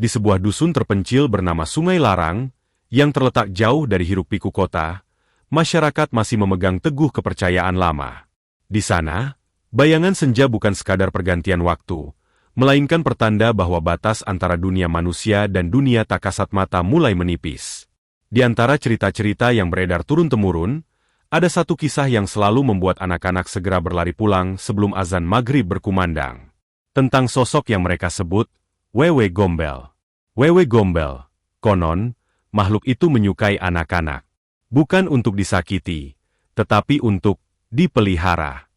Di sebuah dusun terpencil bernama Sungai Larang, yang terletak jauh dari hiruk-pikuk kota, masyarakat masih memegang teguh kepercayaan lama. Di sana, bayangan senja bukan sekadar pergantian waktu, melainkan pertanda bahwa batas antara dunia manusia dan dunia tak kasat mata mulai menipis. Di antara cerita-cerita yang beredar turun-temurun, ada satu kisah yang selalu membuat anak-anak segera berlari pulang sebelum azan maghrib berkumandang. Tentang sosok yang mereka sebut, Wewe Gombel. Wewe Gombel, konon, makhluk itu menyukai anak-anak. Bukan untuk disakiti, tetapi untuk dipelihara.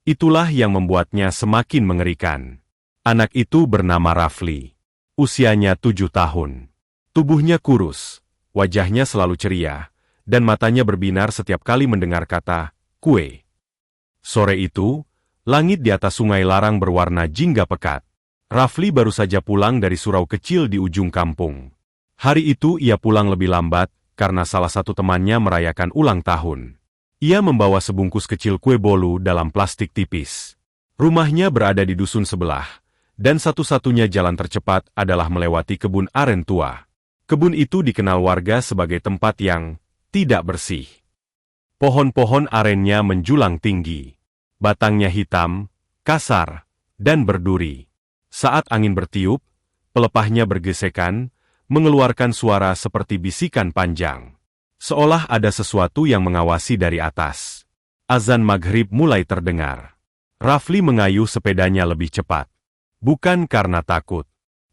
Itulah yang membuatnya semakin mengerikan. Anak itu bernama Rafli. Usianya 7 tahun. Tubuhnya kurus, wajahnya selalu ceria, dan matanya berbinar setiap kali mendengar kata, kue. Sore itu, langit di atas Sungai Larang berwarna jingga pekat. Rafli baru saja pulang dari surau kecil di ujung kampung. Hari itu ia pulang lebih lambat, karena salah satu temannya merayakan ulang tahun. Ia membawa sebungkus kecil kue bolu dalam plastik tipis. Rumahnya berada di dusun sebelah, dan satu-satunya jalan tercepat adalah melewati kebun aren tua. Kebun itu dikenal warga sebagai tempat yang tidak bersih. Pohon-pohon arennya menjulang tinggi. Batangnya hitam, kasar, dan berduri. Saat angin bertiup, pelepahnya bergesekan, mengeluarkan suara seperti bisikan panjang. Seolah ada sesuatu yang mengawasi dari atas. Azan maghrib mulai terdengar. Rafli mengayuh sepedanya lebih cepat. Bukan karena takut,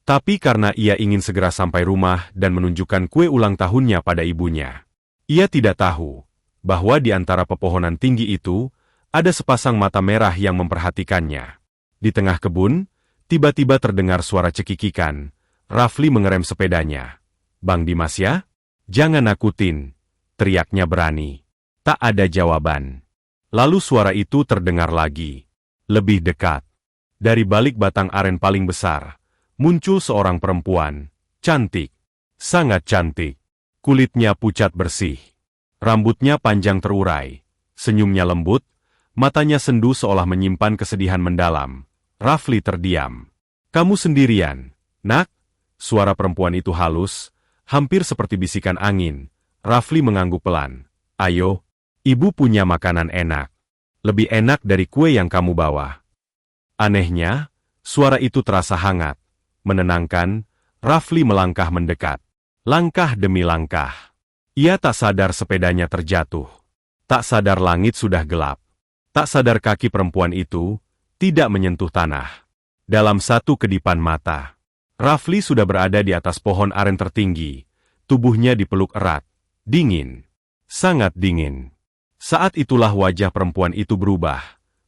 tapi karena ia ingin segera sampai rumah dan menunjukkan kue ulang tahunnya pada ibunya. Ia tidak tahu bahwa di antara pepohonan tinggi itu, ada sepasang mata merah yang memperhatikannya. Di tengah kebun, tiba-tiba terdengar suara cekikikan. Rafli mengerem sepedanya. Bang Dimas ya? Jangan nakutin, teriaknya berani. Tak ada jawaban. Lalu suara itu terdengar lagi. Lebih dekat. Dari balik batang aren paling besar, muncul seorang perempuan. Cantik. Sangat cantik. Kulitnya pucat bersih. Rambutnya panjang terurai. Senyumnya lembut. Matanya sendu seolah menyimpan kesedihan mendalam. Rafli terdiam. Kamu sendirian, nak? Suara perempuan itu halus, hampir seperti bisikan angin. Rafli mengangguk pelan. Ayo, ibu punya makanan enak. Lebih enak dari kue yang kamu bawa. Anehnya, suara itu terasa hangat. Menenangkan, Rafli melangkah mendekat. Langkah demi langkah. Ia tak sadar sepedanya terjatuh. Tak sadar langit sudah gelap. Tak sadar kaki perempuan itu tidak menyentuh tanah. Dalam satu kedipan mata, Rafli sudah berada di atas pohon aren tertinggi. Tubuhnya dipeluk erat. Dingin. Sangat dingin. Saat itulah wajah perempuan itu berubah.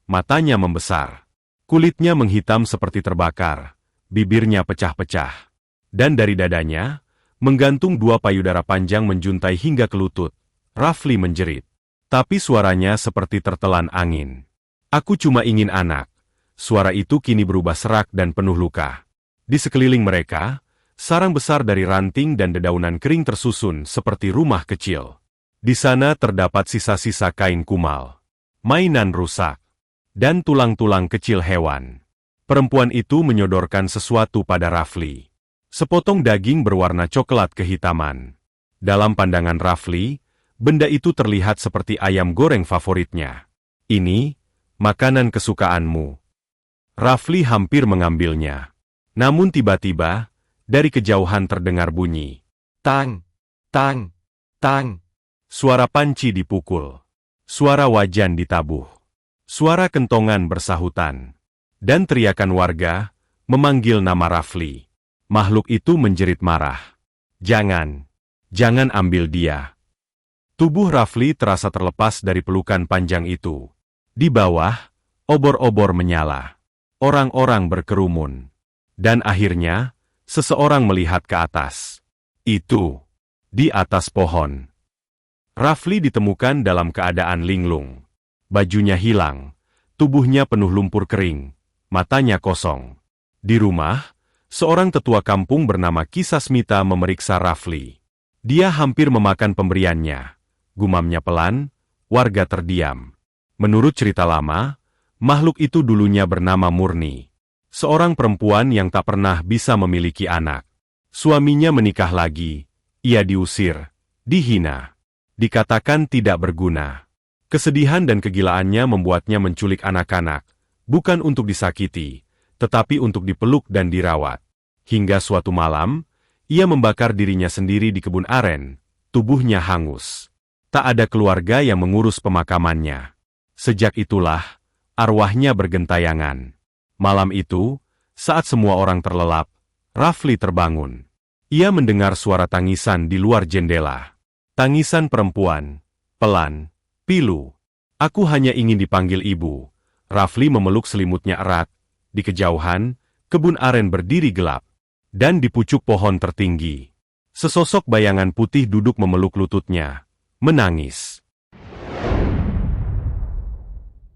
Matanya membesar. Kulitnya menghitam seperti terbakar. Bibirnya pecah-pecah. Dan dari dadanya, menggantung dua payudara panjang menjuntai hingga ke lutut. Rafli menjerit. Tapi suaranya seperti tertelan angin. Aku cuma ingin anak. Suara itu kini berubah serak dan penuh luka. Di sekeliling mereka, sarang besar dari ranting dan dedaunan kering tersusun seperti rumah kecil. Di sana terdapat sisa-sisa kain kumal, mainan rusak, dan tulang-tulang kecil hewan. Perempuan itu menyodorkan sesuatu pada Rafli. Sepotong daging berwarna coklat kehitaman. Dalam pandangan Rafli, benda itu terlihat seperti ayam goreng favoritnya. Ini, makanan kesukaanmu. Rafli hampir mengambilnya. Namun tiba-tiba, dari kejauhan terdengar bunyi. Tang, tang, tang. Suara panci dipukul. Suara wajan ditabuh. Suara kentongan bersahutan. Dan teriakan warga, memanggil nama Rafli. Makhluk itu menjerit marah. Jangan, jangan ambil dia. Tubuh Rafli terasa terlepas dari pelukan panjang itu. Di bawah, obor-obor menyala. Orang-orang berkerumun. Dan akhirnya, seseorang melihat ke atas. Itu, di atas pohon. Rafli ditemukan dalam keadaan linglung. Bajunya hilang, tubuhnya penuh lumpur kering, matanya kosong. Di rumah, seorang tetua kampung bernama Ki Sasmita memeriksa Rafli. Dia hampir memakan pemberiannya. Gumamnya pelan, warga terdiam. Menurut cerita lama, makhluk itu dulunya bernama Murni. Seorang perempuan yang tak pernah bisa memiliki anak. Suaminya menikah lagi, ia diusir, dihina, dikatakan tidak berguna. Kesedihan dan kegilaannya membuatnya menculik anak-anak, bukan untuk disakiti, tetapi untuk dipeluk dan dirawat. Hingga suatu malam, ia membakar dirinya sendiri di kebun aren, tubuhnya hangus. Tak ada keluarga yang mengurus pemakamannya. Sejak itulah, arwahnya bergentayangan. Malam itu, saat semua orang terlelap, Rafli terbangun. Ia mendengar suara tangisan di luar jendela. Tangisan perempuan, pelan, pilu. Aku hanya ingin dipanggil ibu. Rafli memeluk selimutnya erat. Di kejauhan, kebun aren berdiri gelap. Dan di pucuk pohon tertinggi, sesosok bayangan putih duduk memeluk lututnya, menangis.